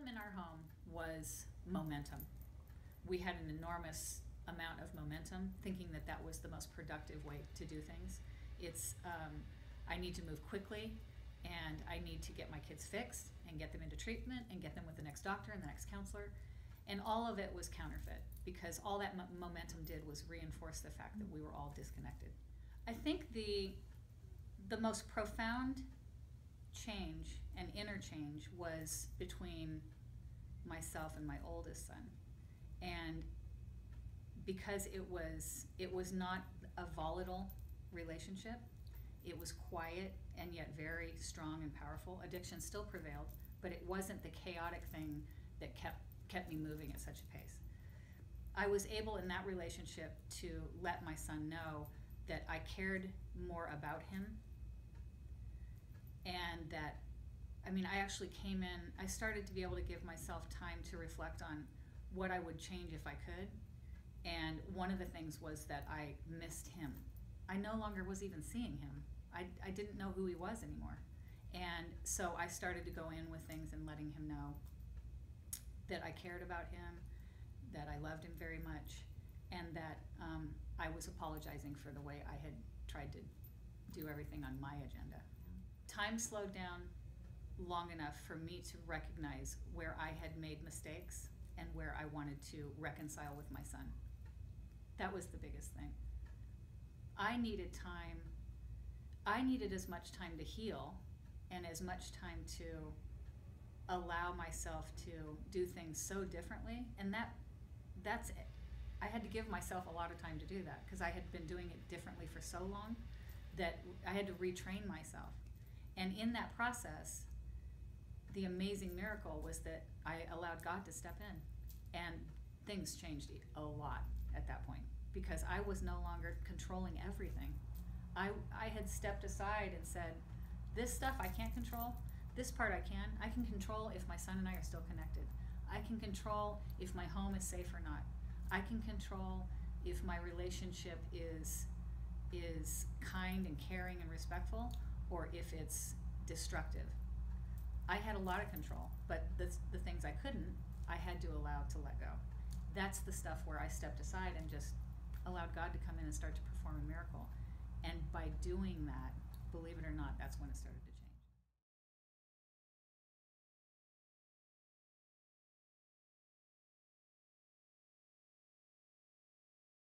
problem in our home was momentum. We had an enormous amount of momentum, thinking that that was the most productive way to do things. It's, I need to move quickly, and I need to get my kids fixed and get them into treatment and get them with the next doctor and the next counselor. And all of it was counterfeit, because all that momentum did was reinforce the fact that we were all disconnected. I think the most profound change and interchange was between myself and my oldest son. And because it was not a volatile relationship, it was quiet and yet very strong and powerful. Addiction still prevailed, but it wasn't the chaotic thing that kept me moving at such a pace. I was able in that relationship to let my son know that I cared more about him, and that, I mean, I actually came in, I started to be able to give myself time to reflect on what I would change if I could. And one of the things was that I missed him. I no longer was even seeing him. I didn't know who he was anymore. And so I started to go in with things and letting him know that I cared about him, that I loved him very much, and that I was apologizing for the way I had tried to do everything on my agenda. Time slowed down long enough for me to recognize where I had made mistakes and where I wanted to reconcile with my son. That was the biggest thing. I needed time. I needed as much time to heal and as much time to allow myself to do things so differently. And that's it. I had to give myself a lot of time to do that, because I had been doing it differently for so long that I had to retrain myself. And in that process, the amazing miracle was that I allowed God to step in, and things changed a lot at that point, because I was no longer controlling everything. I had stepped aside and said, this stuff I can't control, this part I can. I can control if my son and I are still connected. I can control if my home is safe or not. I can control if my relationship is kind and caring and respectful, or if it's destructive. I had a lot of control, but the things I couldn't, I had to allow to let go. That's the stuff where I stepped aside and just allowed God to come in and start to perform a miracle. And by doing that, believe it or not, that's when it started to